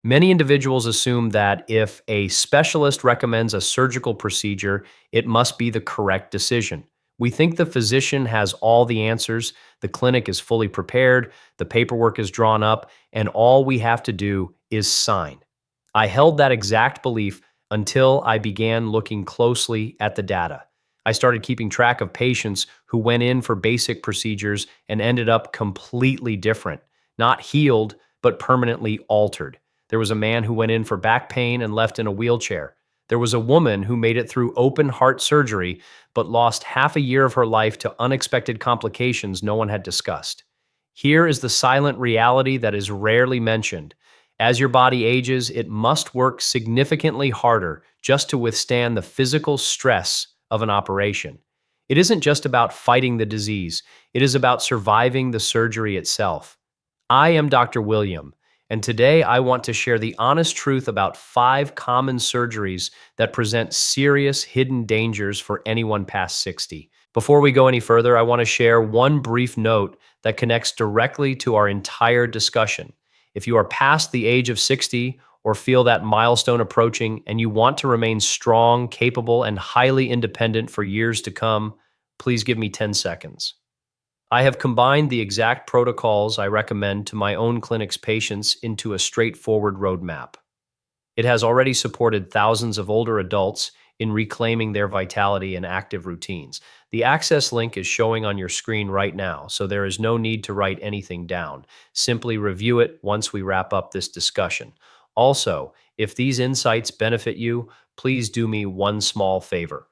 Many individuals assume that if a specialist recommends a surgical procedure, it must be the correct decision. We think the physician has all the answers, the clinic is fully prepared, the paperwork is drawn up, and all we have to do is sign. I held that exact belief until I began looking closely at the data. I started keeping track of patients who went in for basic procedures and ended up completely different, not healed, but permanently altered. There was a man who went in for back pain and left in a wheelchair. There was a woman who made it through open heart surgery, but lost half a year of her life to unexpected complications no one had discussed. Here is the silent reality that is rarely mentioned. As your body ages, it must work significantly harder just to withstand the physical stress of an operation. It isn't just about fighting the disease, it is about surviving the surgery itself. I am Dr. William, and today I want to share the honest truth about 5 common surgeries that present serious hidden dangers for anyone past 60. Before we go any further, I want to share one brief note that connects directly to our entire discussion. If you are past the age of 60 or feel that milestone approaching and you want to remain strong, capable, and highly independent for years to come, please give me 10 seconds. I have combined the exact protocols I recommend to my own clinic's patients into a straightforward roadmap. It has already supported thousands of older adults in reclaiming their vitality and active routines. The access link is showing on your screen right now, so there is no need to write anything down. Simply review it once we wrap up this discussion. Also, if these insights benefit you, please do me one small favor.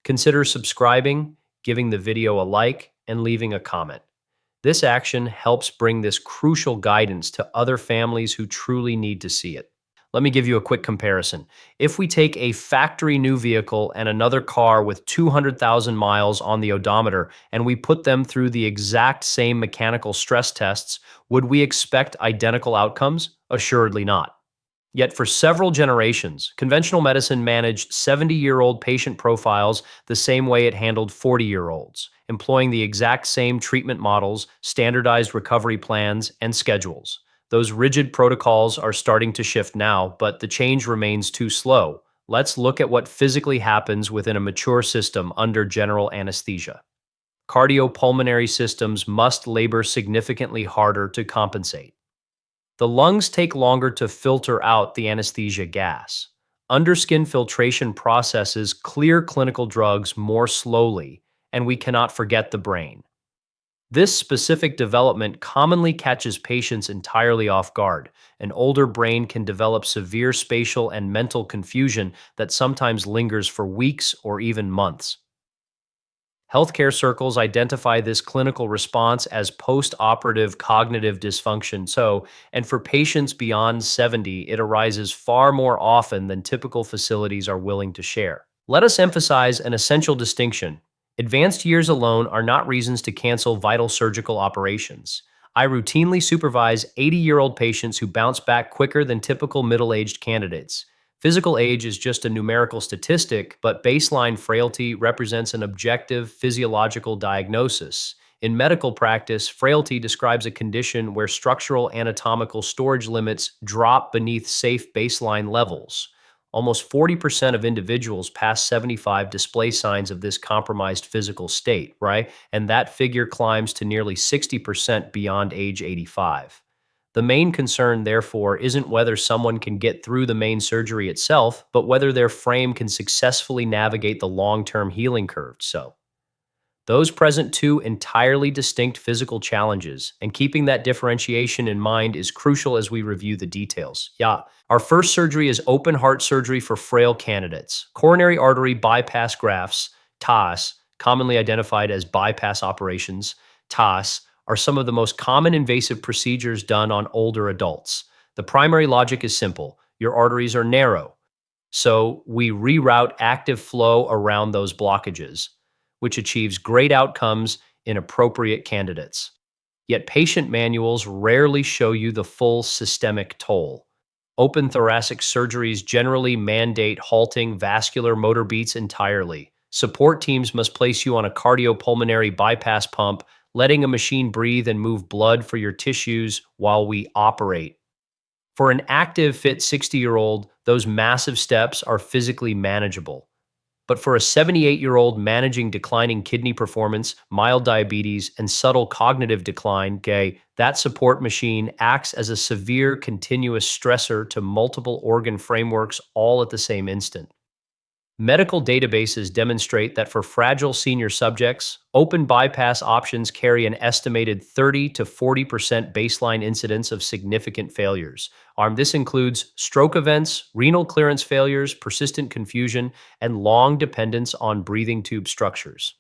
Consider subscribing, giving the video a like, and leaving a comment. This action helps bring this crucial guidance to other families who truly need to see it. Let me give you a quick comparison. If we take a factory new vehicle and another car with 200,000 miles on the odometer and we put them through the exact same mechanical stress tests, would we expect identical outcomes? Assuredly not. Yet for several generations, conventional medicine managed 70-year-old patient profiles the same way it handled 40-year-olds, employing the exact same treatment models, standardized recovery plans, and schedules. Those rigid protocols are starting to shift now, but the change remains too slow. Let's look at what physically happens within a mature system under general anesthesia. Cardiopulmonary systems must labor significantly harder to compensate. The lungs take longer to filter out the anesthesia gas. Underskin filtration processes clear clinical drugs more slowly, and we cannot forget the brain. This specific development commonly catches patients entirely off guard. An older brain can develop severe spatial and mental confusion that sometimes lingers for weeks or even months. Healthcare circles identify this clinical response as post-operative cognitive dysfunction. And for patients beyond 70, it arises far more often than typical facilities are willing to share. Let us emphasize an essential distinction. Advanced years alone are not reasons to cancel vital surgical operations. I routinely supervise 80-year-old patients who bounce back quicker than typical middle-aged candidates. Physical age is just a numerical statistic, but baseline frailty represents an objective physiological diagnosis. In medical practice, frailty describes a condition where structural anatomical storage limits drop beneath safe baseline levels. Almost 40% of individuals past 75 display signs of this compromised physical state, right? And that figure climbs to nearly 60% beyond age 85. The main concern, therefore, isn't whether someone can get through the main surgery itself, but whether their frame can successfully navigate the long-term healing curve. Those present two entirely distinct physical challenges, and keeping that differentiation in mind is crucial as we review the details. Our first surgery is open heart surgery for frail candidates. Coronary artery bypass grafts, TAS, commonly identified as bypass operations, TAS, are some of the most common invasive procedures done on older adults. The primary logic is simple. Your arteries are narrow, so we reroute active flow around those blockages, which achieves great outcomes in appropriate candidates. Yet patient manuals rarely show you the full systemic toll. Open thoracic surgeries generally mandate halting vascular motor beats entirely. Support teams must place you on a cardiopulmonary bypass pump, letting a machine breathe and move blood for your tissues while we operate. For an active, fit 60-year-old, those massive steps are physically manageable. But for a 78-year-old managing declining kidney performance, mild diabetes, and subtle cognitive decline, that support machine acts as a severe continuous stressor to multiple organ frameworks all at the same instant. Medical databases demonstrate that for fragile senior subjects, open bypass options carry an estimated 30 to 40% baseline incidence of significant failures. This includes stroke events, renal clearance failures, persistent confusion, and long dependence on breathing tube structures.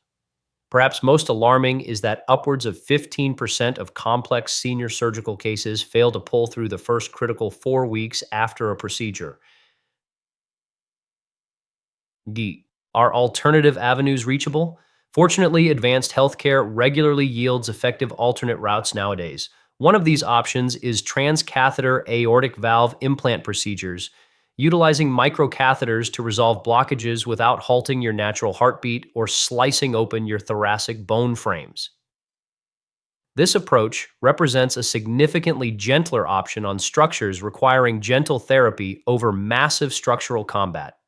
Perhaps most alarming is that upwards of 15% of complex senior surgical cases fail to pull through the first critical 4 weeks after a procedure. D. Are alternative avenues reachable? Fortunately, advanced healthcare regularly yields effective alternate routes nowadays. One of these options is transcatheter aortic valve implant procedures, utilizing microcatheters to resolve blockages without halting your natural heartbeat or slicing open your thoracic bone frames. This approach represents a significantly gentler option on structures requiring gentle therapy over massive structural combat.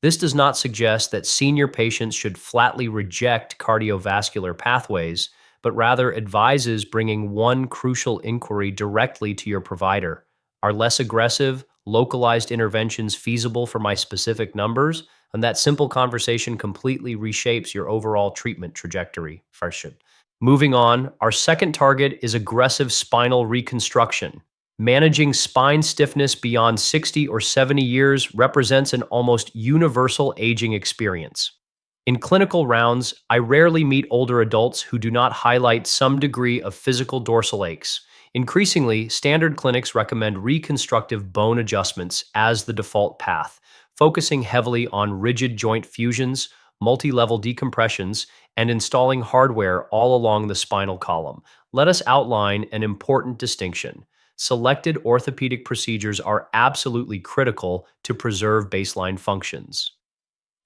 This does not suggest that senior patients should flatly reject cardiovascular pathways, but rather advises bringing one crucial inquiry directly to your provider. Are less aggressive, localized interventions feasible for my specific numbers? And that simple conversation completely reshapes your overall treatment trajectory. Moving on, our second target is aggressive spinal reconstruction. Managing spine stiffness beyond 60 or 70 years represents an almost universal aging experience. In clinical rounds, I rarely meet older adults who do not highlight some degree of physical dorsal aches. Increasingly, standard clinics recommend reconstructive bone adjustments as the default path, focusing heavily on rigid joint fusions, multi-level decompressions, and installing hardware all along the spinal column. Let us outline an important distinction. Selected orthopedic procedures are absolutely critical to preserve baseline functions.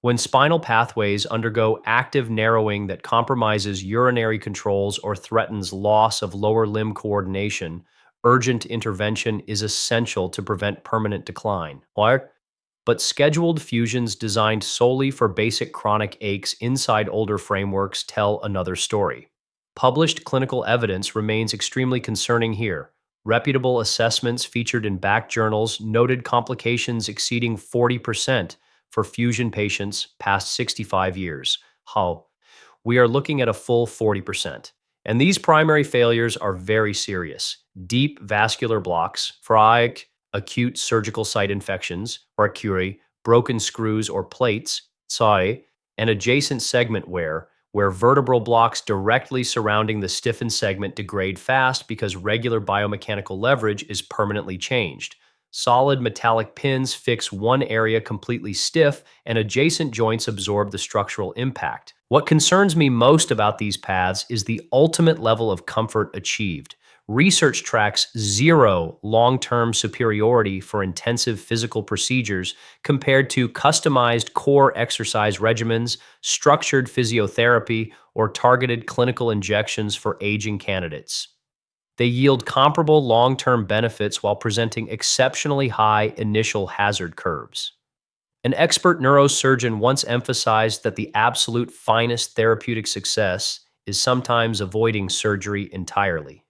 When spinal pathways undergo active narrowing that compromises urinary controls or threatens loss of lower limb coordination, urgent intervention is essential to prevent permanent decline. But scheduled fusions designed solely for basic chronic aches inside older frameworks tell another story. Published clinical evidence remains extremely concerning here. Reputable assessments featured in back journals noted complications exceeding 40% for fusion patients past 65 years. How? We are looking at a full 40%. And these primary failures are very serious. Deep vascular blocks, phraic, acute surgical site infections, or acuri, broken screws or plates, psi, and adjacent segment wear, where vertebral blocks directly surrounding the stiffened segment degrade fast because regular biomechanical leverage is permanently changed. Solid metallic pins fix one area completely stiff, and adjacent joints absorb the structural impact. What concerns me most about these paths is the ultimate level of comfort achieved. Research tracks zero long-term superiority for intensive physical procedures compared to customized core exercise regimens, structured physiotherapy, or targeted clinical injections for aging candidates. They yield comparable long-term benefits while presenting exceptionally high initial hazard curves. An expert neurosurgeon once emphasized that the absolute finest therapeutic success is sometimes avoiding surgery entirely.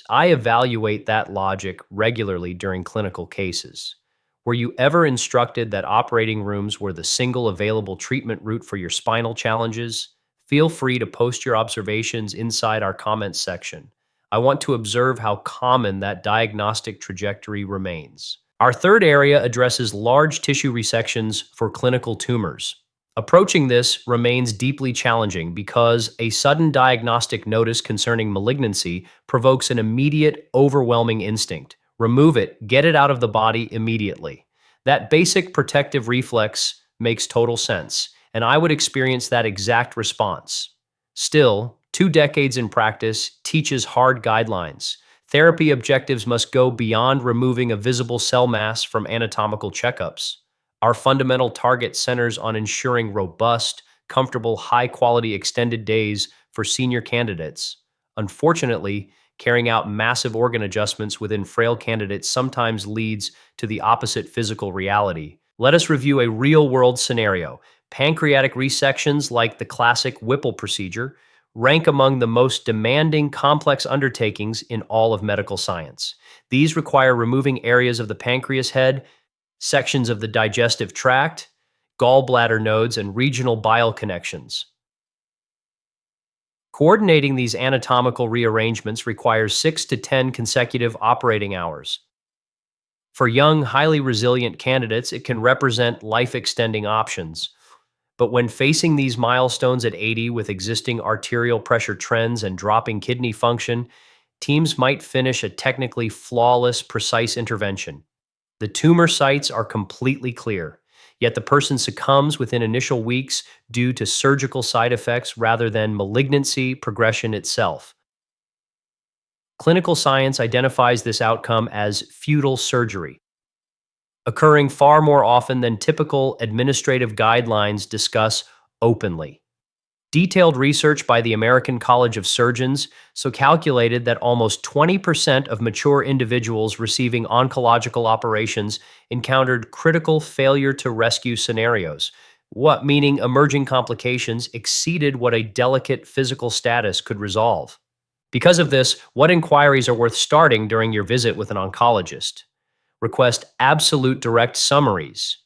I evaluate that logic regularly during clinical cases. Were you ever instructed that operating rooms were the single available treatment route for your spinal challenges? Feel free to post your observations inside our comments section. I want to observe how common that diagnostic trajectory remains. Our third area addresses large tissue resections for clinical tumors. Approaching this remains deeply challenging because a sudden diagnostic notice concerning malignancy provokes an immediate, overwhelming instinct. Remove it, get it out of the body immediately. That basic protective reflex makes total sense, and I would experience that exact response. Still, 2 decades in practice teaches hard guidelines. Therapy objectives must go beyond removing a visible cell mass from anatomical checkups. Our fundamental target centers on ensuring robust, comfortable, high-quality extended days for senior candidates. Unfortunately, Carrying out massive organ adjustments within frail candidates sometimes leads to the opposite physical reality. Let us review a real world scenario. Pancreatic resections, like the classic Whipple procedure, rank among the most demanding complex undertakings in all of medical science. These require removing areas of the pancreas head, sections of the digestive tract, gallbladder nodes, and regional bile connections. Coordinating these anatomical rearrangements requires 6 to 10 consecutive operating hours. For young, highly resilient candidates, it can represent life extending options. But when facing these milestones at 80 with existing arterial pressure trends and dropping kidney function, teams might finish a technically flawless, precise intervention. The tumor sites are completely clear, yet the person succumbs within initial weeks due to surgical side effects rather than malignancy progression itself. Clinical science identifies this outcome as futile surgery, occurring far more often than typical administrative guidelines discuss openly. Detailed research by the American College of Surgeons so calculated that almost 20% of mature individuals receiving oncological operations encountered critical failure to rescue scenarios. What meaning emerging complications exceeded what a delicate physical status could resolve. Because of this, what inquiries are worth starting during your visit with an oncologist? Request absolute direct summaries.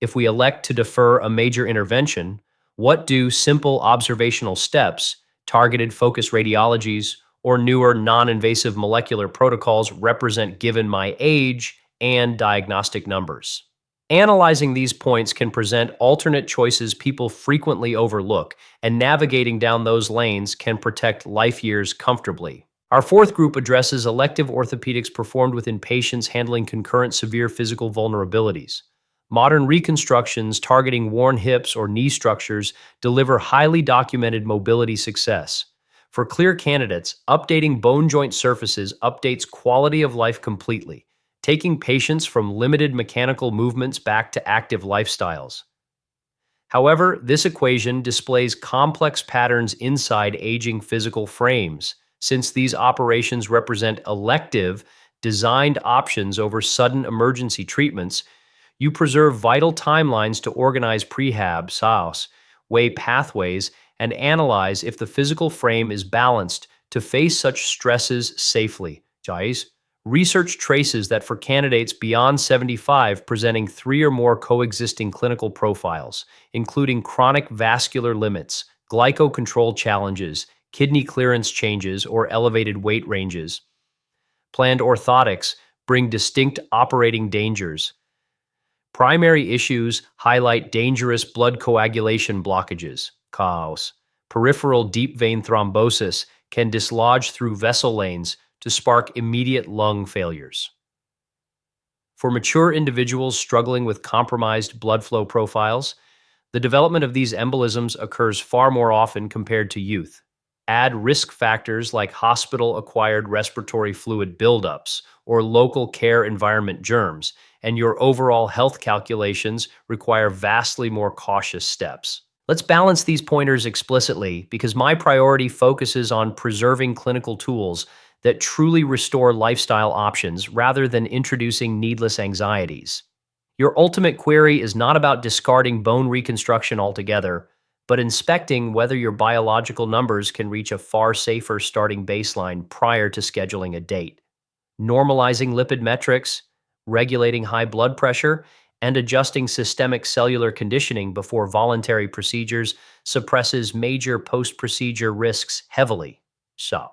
If we elect to defer a major intervention, what do simple observational steps, targeted focus radiologies, or newer non invasive molecular protocols represent given my age and diagnostic numbers? Analyzing these points can present alternate choices people frequently overlook, and navigating down those lanes can protect life years comfortably. Our fourth group addresses elective orthopedics performed within patients handling concurrent severe physical vulnerabilities. Modern reconstructions targeting worn hips or knee structures deliver highly documented mobility success. For clear candidates, updating bone joint surfaces updates quality of life completely, taking patients from limited mechanical movements back to active lifestyles. However, this equation displays complex patterns inside aging physical frames, since these operations represent elective, designed options over sudden emergency treatments. You preserve vital timelines to organize prehab, SOS, weigh pathways, and analyze if the physical frame is balanced to face such stresses safely. Guys, research traces that for candidates beyond 75 presenting 3 or more coexisting clinical profiles, including chronic vascular limits, glycocontrol challenges, kidney clearance changes, or elevated weight ranges. Planned orthotics bring distinct operating dangers. Primary issues highlight dangerous blood coagulation blockages, CAOS. Peripheral deep vein thrombosis can dislodge through vessel lanes to spark immediate lung failures. For mature individuals struggling with compromised blood flow profiles, the development of these embolisms occurs far more often compared to youth. Add risk factors like hospital-acquired respiratory fluid buildups or local care environment germs, and your overall health calculations require vastly more cautious steps. Let's balance these pointers explicitly because my priority focuses on preserving clinical tools that truly restore lifestyle options rather than introducing needless anxieties. Your ultimate query is not about discarding bone reconstruction altogether, but inspecting whether your biological numbers can reach a far safer starting baseline prior to scheduling a date. Normalizing lipid metrics, regulating high blood pressure, and adjusting systemic cellular conditioning before voluntary procedures suppresses major post-procedure risks heavily. So,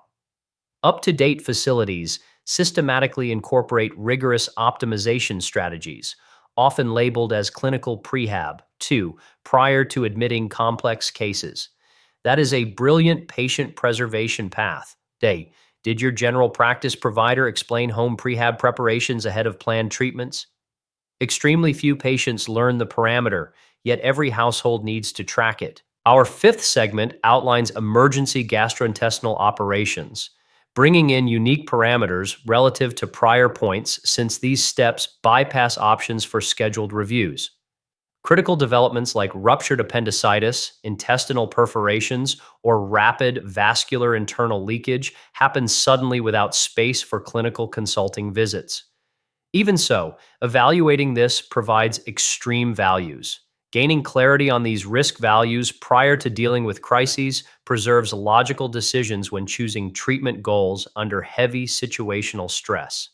up-to-date facilities systematically incorporate rigorous optimization strategies, often labeled as clinical prehab, too, prior to admitting complex cases. That is a brilliant patient preservation path. Did your general practice provider explain home prehab preparations ahead of planned treatments? Extremely few patients learn the parameter, yet every household needs to track it. Our fifth segment outlines emergency gastrointestinal operations, bringing in unique parameters relative to prior points since these steps bypass options for scheduled reviews. Critical developments like ruptured appendicitis, intestinal perforations, or rapid vascular internal leakage happen suddenly without space for clinical consulting visits. Even so, evaluating this provides extreme values. Gaining clarity on these risk values prior to dealing with crises preserves logical decisions when choosing treatment goals under heavy situational stress.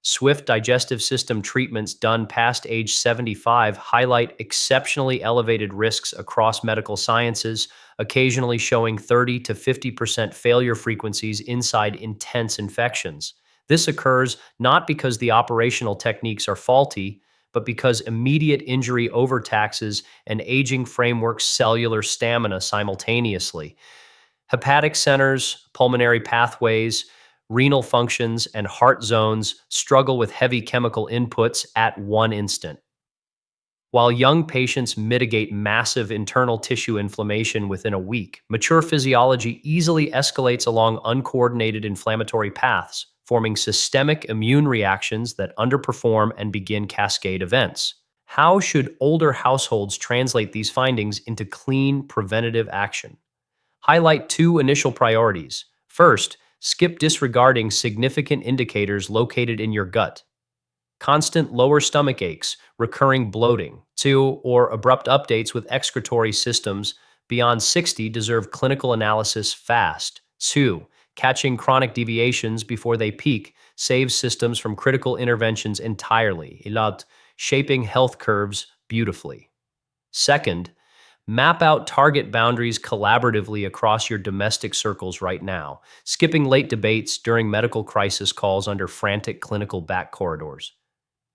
Swift digestive system treatments done past age 75 highlight exceptionally elevated risks across medical sciences, occasionally showing 30 to 50% failure frequencies inside intense infections. This occurs not because the operational techniques are faulty, but because immediate injury overtaxes an aging framework's cellular stamina simultaneously. Hepatic centers, pulmonary pathways, renal functions, and heart zones struggle with heavy chemical inputs at one instant. While young patients mitigate massive internal tissue inflammation within a week, mature physiology easily escalates along uncoordinated inflammatory paths, forming systemic immune reactions that underperform and begin cascade events. How should older households translate these findings into clean preventative action? Highlight two initial priorities. First, skip disregarding significant indicators located in your gut. Constant lower stomach aches, recurring bloating. Two, or abrupt updates with excretory systems beyond 60 deserve clinical analysis fast. Two, catching chronic deviations before they peak saves systems from critical interventions entirely. Shaping health curves beautifully. Second, map out target boundaries collaboratively across your domestic circles right now, skipping late debates during medical crisis calls under frantic clinical back corridors.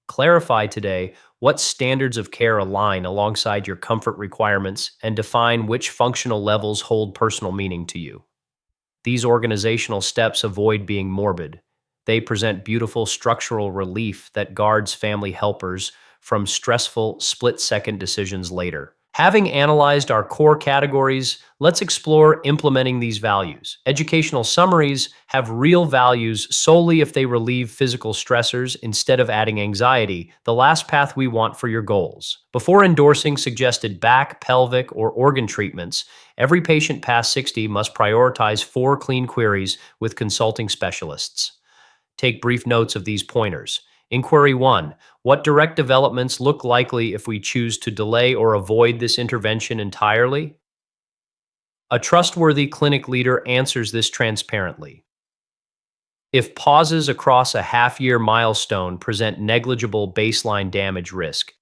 Clarify today what standards of care align alongside your comfort requirements and define which functional levels hold personal meaning to you. These organizational steps avoid being morbid. They present beautiful structural relief that guards family helpers from stressful split-second decisions later. Having analyzed our core categories, let's explore implementing these values. Educational summaries have real values solely if they relieve physical stressors instead of adding anxiety, the last path we want for your goals. Before endorsing suggested back, pelvic, or organ treatments, every patient past 60 must prioritize 4 clean queries with consulting specialists. Take brief notes of these pointers. Inquiry 1. What direct developments look likely if we choose to delay or avoid this intervention entirely? A trustworthy clinic leader answers this transparently. If pauses across a half-year milestone present negligible baseline damage risk,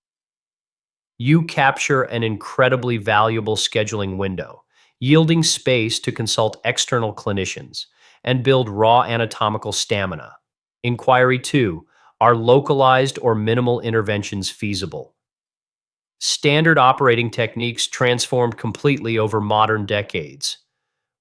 you capture an incredibly valuable scheduling window, yielding space to consult external clinicians and build raw anatomical stamina. Inquiry 2. Are localized or minimal interventions feasible? Standard operating techniques transformed completely over modern decades.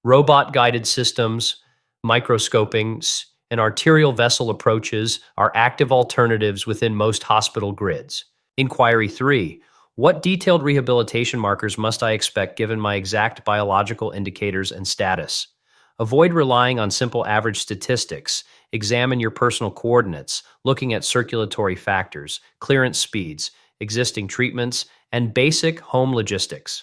Robot-guided systems, microscoping, and arterial vessel approaches are active alternatives within most hospital grids. Inquiry 3. What detailed rehabilitation markers must I expect given my exact biological indicators and status? Avoid relying on simple average statistics. Examine your personal coordinates, looking at circulatory factors, clearance speeds, existing treatments, and basic home logistics.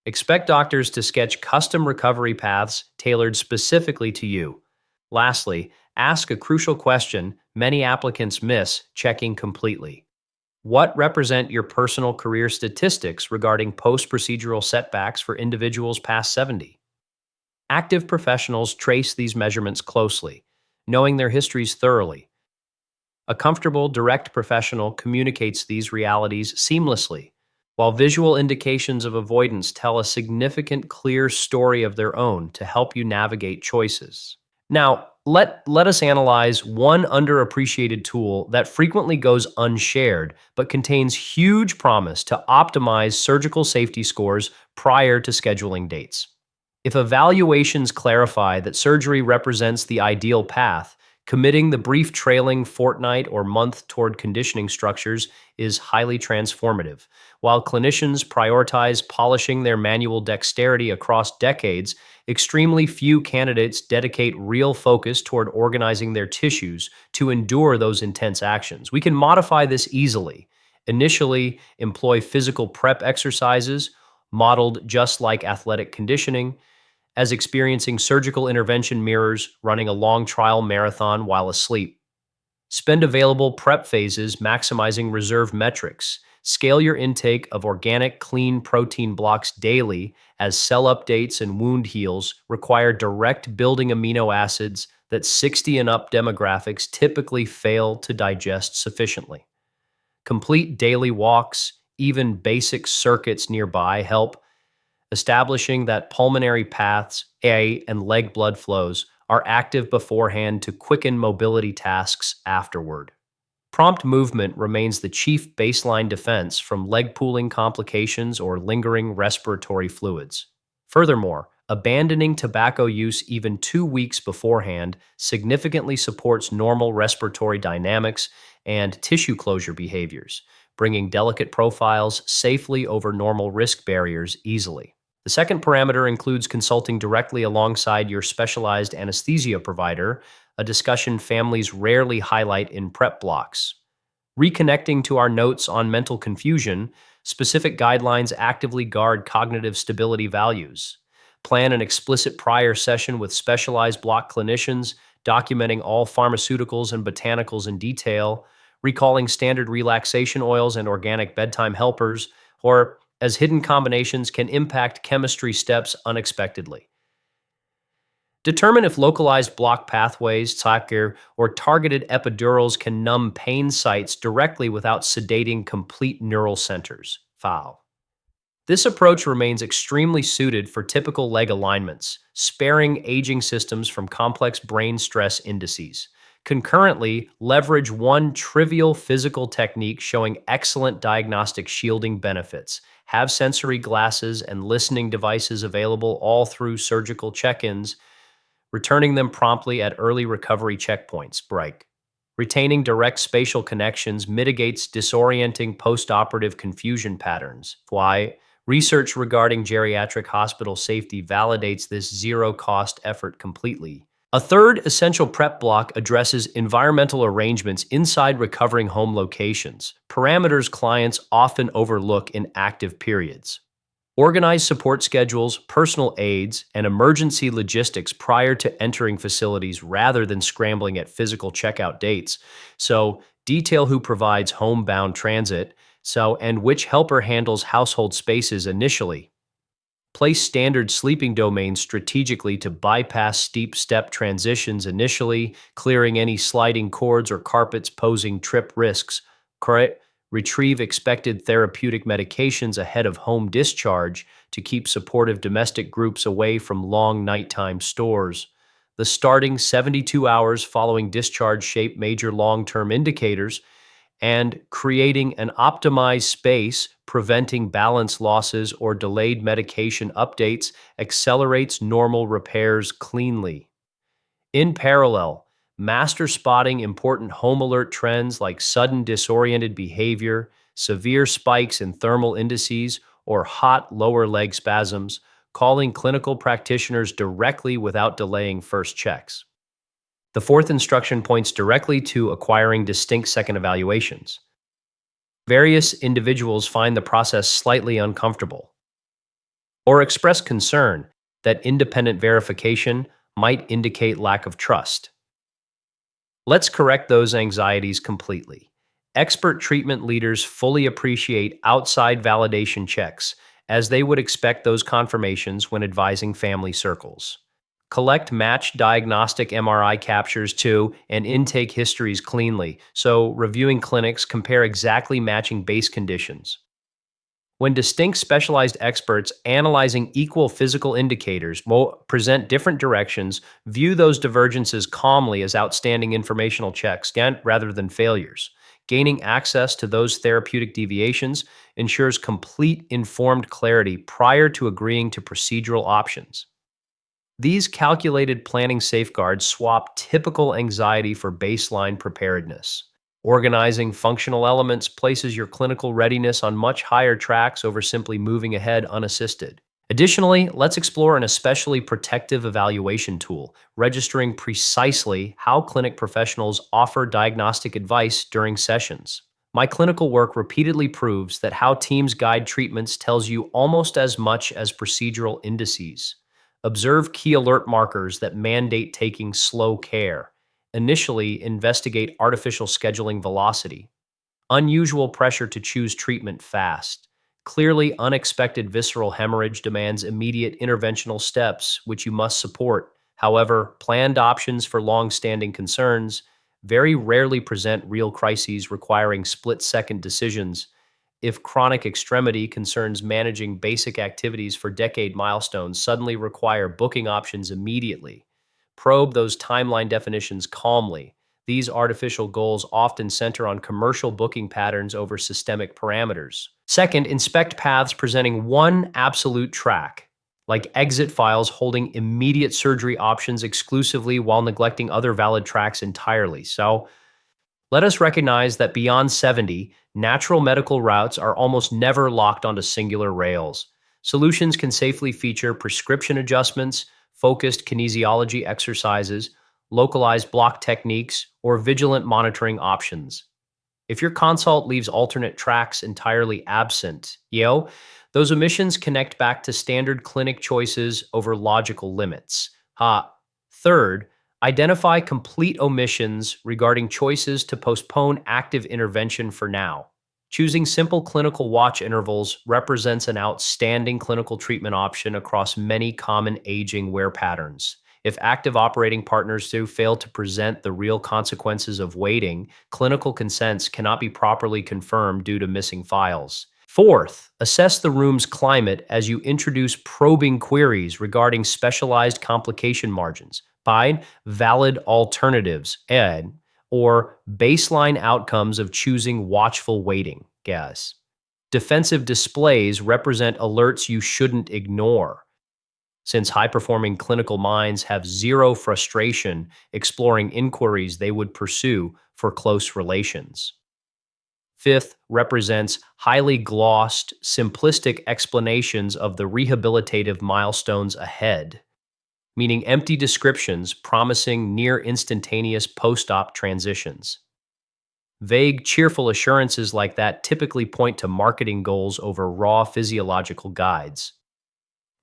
Expect doctors to sketch custom recovery paths tailored specifically to you. Lastly, ask a crucial question many applicants miss checking completely. What represent your personal career statistics regarding post-procedural setbacks for individuals past 70? Active professionals trace these measurements closely, knowing their histories thoroughly. A comfortable, direct professional communicates these realities seamlessly, while visual indications of avoidance tell a significant, clear story of their own to help you navigate choices. Now, let us analyze one underappreciated tool that frequently goes unshared but contains huge promise to optimize surgical safety scores prior to scheduling dates. If evaluations clarify that surgery represents the ideal path, committing the brief trailing fortnight or month toward conditioning structures is highly transformative. While clinicians prioritize polishing their manual dexterity across decades, extremely few candidates dedicate real focus toward organizing their tissues to endure those intense actions. We can modify this easily. Initially, employ physical prep exercises modeled just like athletic conditioning, as experiencing surgical intervention mirrors running a long trial marathon while asleep. Spend available prep phases maximizing reserve metrics. Scale your intake of organic, clean protein blocks daily, as cell updates and wound heals require direct building amino acids that 60 and up demographics typically fail to digest sufficiently. Complete daily walks, even basic circuits nearby help. Establishing that pulmonary paths, A, and leg blood flows are active beforehand to quicken mobility tasks afterward. Prompt movement remains the chief baseline defense from leg pooling complications or lingering respiratory fluids. Furthermore, abandoning tobacco use even 2 weeks beforehand significantly supports normal respiratory dynamics and tissue closure behaviors, bringing delicate profiles safely over normal risk barriers easily. The second parameter includes consulting directly alongside your specialized anesthesia provider, a discussion families rarely highlight in prep blocks. Reconnecting to our notes on mental confusion, specific guidelines actively guard cognitive stability values. Plan an explicit prior session with specialized block clinicians, documenting all pharmaceuticals and botanicals in detail, recalling standard relaxation oils and organic bedtime helpers, or as hidden combinations can impact chemistry steps unexpectedly. Determine if localized block pathways, TACIR, or targeted epidurals can numb pain sites directly without sedating complete neural centers. FAO. This approach remains extremely suited for typical leg alignments, sparing aging systems from complex brain stress indices. Concurrently, leverage one trivial physical technique showing excellent diagnostic shielding benefits. Have sensory glasses and listening devices available all through surgical check-ins, returning them promptly at early recovery checkpoints. Break. Retaining direct spatial connections mitigates disorienting postoperative confusion patterns. Why? Research regarding geriatric hospital safety validates this zero-cost effort completely. A third essential prep block addresses environmental arrangements inside recovering home locations, parameters clients often overlook in active periods. Organize support schedules, personal aids, and emergency logistics prior to entering facilities rather than scrambling at physical checkout dates. So, detail who provides homebound transit, and which helper handles household spaces initially. Place standard sleeping domains strategically to bypass steep step transitions initially, clearing any sliding cords or carpets posing trip risks. Correct? Retrieve expected therapeutic medications ahead of home discharge to keep supportive domestic groups away from long nighttime stores. The starting 72 hours following discharge shape major long-term indicators, and creating an optimized space, preventing balance losses or delayed medication updates accelerates normal repairs cleanly. In parallel, master spotting important home alert trends like sudden disoriented behavior, severe spikes in thermal indices, or hot lower leg spasms, calling clinical practitioners directly without delaying first checks. The fourth instruction points directly to acquiring distinct second evaluations. Various individuals find the process slightly uncomfortable or express concern that independent verification might indicate lack of trust. Let's correct those anxieties completely. Expert treatment leaders fully appreciate outside validation checks, as they would expect those confirmations when advising family circles. Collect matched diagnostic MRI captures too and intake histories cleanly, so reviewing clinics compare exactly matching base conditions. When distinct specialized experts analyzing equal physical indicators will present different directions, view those divergences calmly as outstanding informational checks rather than failures. Gaining access to those therapeutic deviations ensures complete informed clarity prior to agreeing to procedural options. These calculated planning safeguards swap typical anxiety for baseline preparedness. Organizing functional elements places your clinical readiness on much higher tracks over simply moving ahead unassisted. Additionally, let's explore an especially protective evaluation tool, registering precisely how clinic professionals offer diagnostic advice during sessions. My clinical work repeatedly proves that how teams guide treatments tells you almost as much as procedural indices. Observe key alert markers that mandate taking slow care. Initially, investigate artificial scheduling velocity. Unusual pressure to choose treatment fast. Clearly unexpected visceral hemorrhage demands immediate interventional steps, which you must support. However, planned options for long standing concerns very rarely present real crises requiring split second decisions. If chronic extremity concerns managing basic activities for decade milestones suddenly require booking options immediately, probe those timeline definitions calmly. These artificial goals often center on commercial booking patterns over systemic parameters. Second, inspect paths presenting one absolute track, like exit files holding immediate surgery options exclusively while neglecting other valid tracks entirely. So, let us recognize that beyond 70, natural medical routes are almost never locked onto singular rails. Solutions can safely feature prescription adjustments, focused kinesiology exercises, localized block techniques, or vigilant monitoring options. If your consult leaves alternate tracks entirely absent, those omissions connect back to standard clinic choices over logical limits. Third, identify complete omissions regarding choices to postpone active intervention for now. Choosing simple clinical watch intervals represents an outstanding clinical treatment option across many common aging wear patterns. If active operating partners do fail to present the real consequences of waiting, clinical consents cannot be properly confirmed due to missing files. Fourth, assess the room's climate as you introduce probing queries regarding specialized complication margins. Find valid alternatives and or baseline outcomes of choosing watchful waiting. Guess. Defensive displays represent alerts you shouldn't ignore, since high performing clinical minds have zero frustration exploring inquiries they would pursue for close relations. Fifth represents highly glossed, simplistic explanations of the rehabilitative milestones ahead, meaning empty descriptions promising near instantaneous post op transitions. Vague, cheerful assurances like that typically point to marketing goals over raw physiological guides.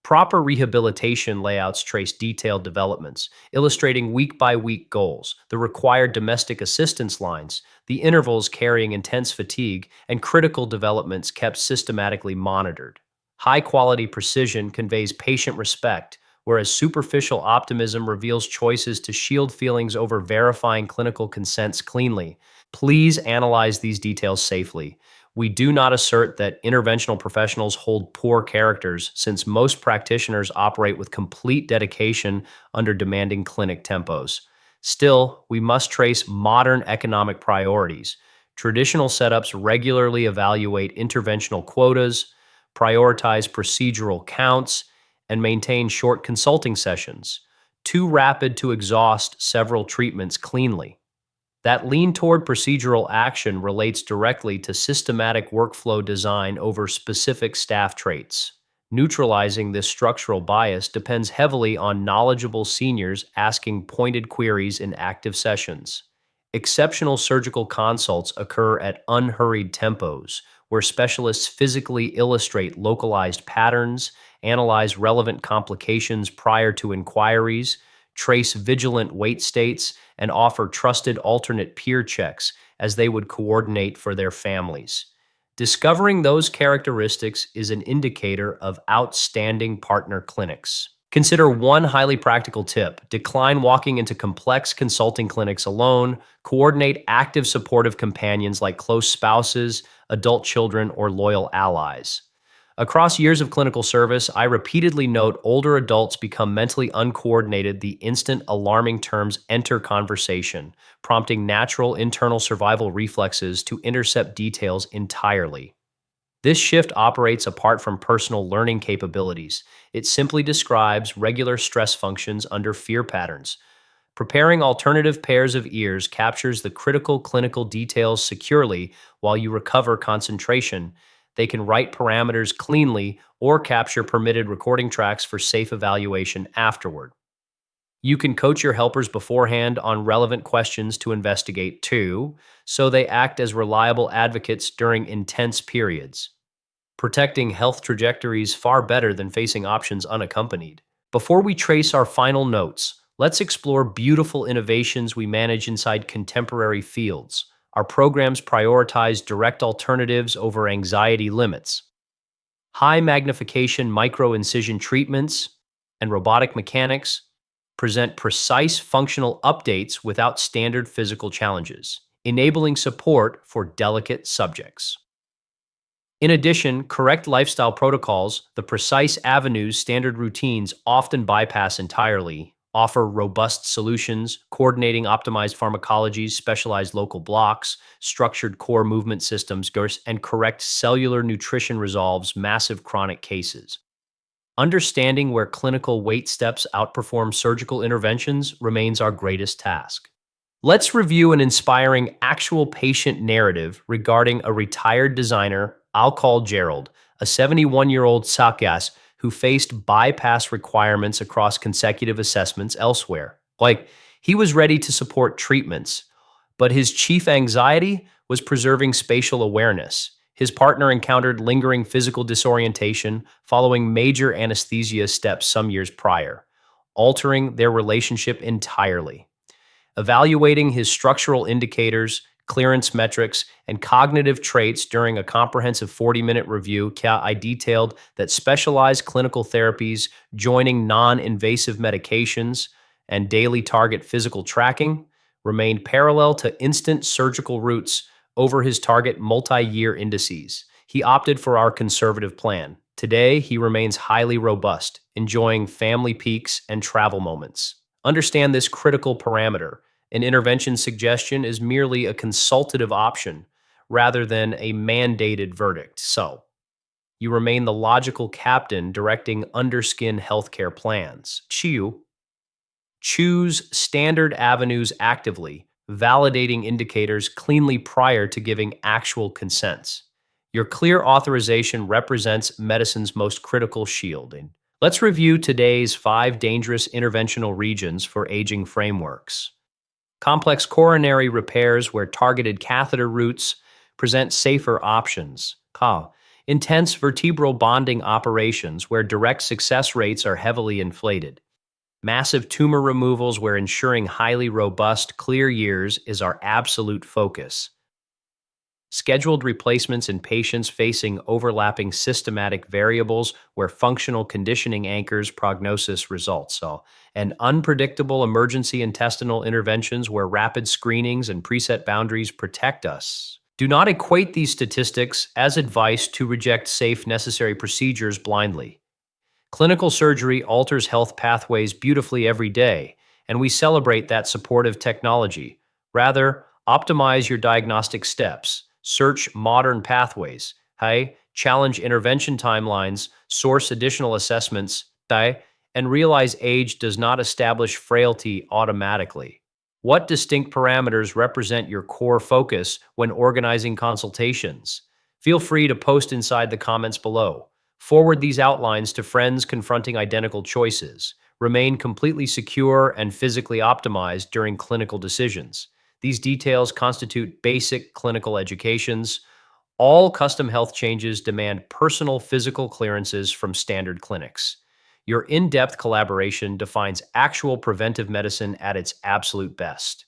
Proper rehabilitation layouts trace detailed developments, illustrating week by week goals, the required domestic assistance lines, the intervals carrying intense fatigue, and critical developments kept systematically monitored. High quality precision conveys patient respect, whereas superficial optimism reveals choices to shield feelings over verifying clinical consents cleanly. Please analyze these details safely. We do not assert that interventional professionals hold poor characters, since most practitioners operate with complete dedication under demanding clinic tempos. Still, we must trace modern economic priorities. Traditional setups regularly evaluate interventional quotas, prioritize procedural counts, and maintain short consulting sessions, too rapid to exhaust several treatments cleanly. That lean toward procedural action relates directly to systematic workflow design over specific staff traits. Neutralizing this structural bias depends heavily on knowledgeable seniors asking pointed queries in active sessions. Exceptional surgical consults occur at unhurried tempos, where specialists physically illustrate localized patterns, analyze relevant complications prior to inquiries, trace vigilant wait states, and offer trusted alternate peer checks as they would coordinate for their families. Discovering those characteristics is an indicator of outstanding partner clinics. Consider one highly practical tip: decline walking into complex consulting clinics alone, coordinate active supportive companions like close spouses, adult children, or loyal allies. Across years of clinical service, I repeatedly note older adults become mentally uncoordinated the instant alarming terms enter conversation, prompting natural internal survival reflexes to intercept details entirely. This shift operates apart from personal learning capabilities. It simply describes regular stress functions under fear patterns. Preparing alternative pairs of ears captures the critical clinical details securely while you recover concentration. They can write parameters cleanly or capture permitted recording tracks for safe evaluation afterward. You can coach your helpers beforehand on relevant questions to investigate too, so they act as reliable advocates during intense periods, protecting health trajectories far better than facing options unaccompanied. Before we trace our final notes, let's explore beautiful innovations we manage inside contemporary fields. Our programs prioritize direct alternatives over anxiety limits. High magnification micro-incision treatments and robotic mechanics present precise functional updates without standard physical challenges, enabling support for delicate subjects. In addition, correct lifestyle protocols, the precise avenues standard routines often bypass entirely, offer robust solutions, coordinating optimized pharmacologies, specialized local blocks, structured core movement systems, and correct cellular nutrition resolves massive chronic cases. Understanding where clinical weight steps outperform surgical interventions remains our greatest task. Let's review an inspiring actual patient narrative regarding a retired designer I'll call Gerald, a 71-year-old Sakyas who faced bypass requirements across consecutive assessments elsewhere. He was ready to support treatments, but his chief anxiety was preserving spatial awareness. His partner encountered lingering physical disorientation following major anesthesia steps some years prior, altering their relationship entirely. Evaluating his structural indicators, clearance metrics, and cognitive traits during a comprehensive 40-minute review, I detailed that specialized clinical therapies, joining non-invasive medications, and daily target physical tracking remained parallel to instant surgical routes over his target multi-year indices. He opted for our conservative plan. Today, he remains highly robust, enjoying family peaks and travel moments. Understand this critical parameter. An intervention suggestion is merely a consultative option rather than a mandated verdict. So, you remain the logical captain directing underskin healthcare plans. Choose standard avenues actively, validating indicators cleanly prior to giving actual consents. Your clear authorization represents medicine's most critical shielding. Let's review today's 5 dangerous interventional regions for aging frameworks. Complex coronary repairs where targeted catheter routes present safer options. Intense vertebral bonding operations where direct success rates are heavily inflated. Massive tumor removals where ensuring highly robust, clear years is our absolute focus. Scheduled replacements in patients facing overlapping systematic variables where functional conditioning anchors prognosis results. And unpredictable emergency intestinal interventions where rapid screenings and preset boundaries protect us. Do not equate these statistics as advice to reject safe, necessary procedures blindly. Clinical surgery alters health pathways beautifully every day, and we celebrate that supportive technology. Rather, optimize your diagnostic steps, search modern pathways, challenge intervention timelines, source additional assessments, and realize age does not establish frailty automatically. What distinct parameters represent your core focus when organizing consultations? Feel free to post inside the comments below. Forward these outlines to friends confronting identical choices. Remain completely secure and physically optimized during clinical decisions. These details constitute basic clinical educations. All custom health changes demand personal physical clearances from standard clinics. Your in-depth collaboration defines actual preventive medicine at its absolute best.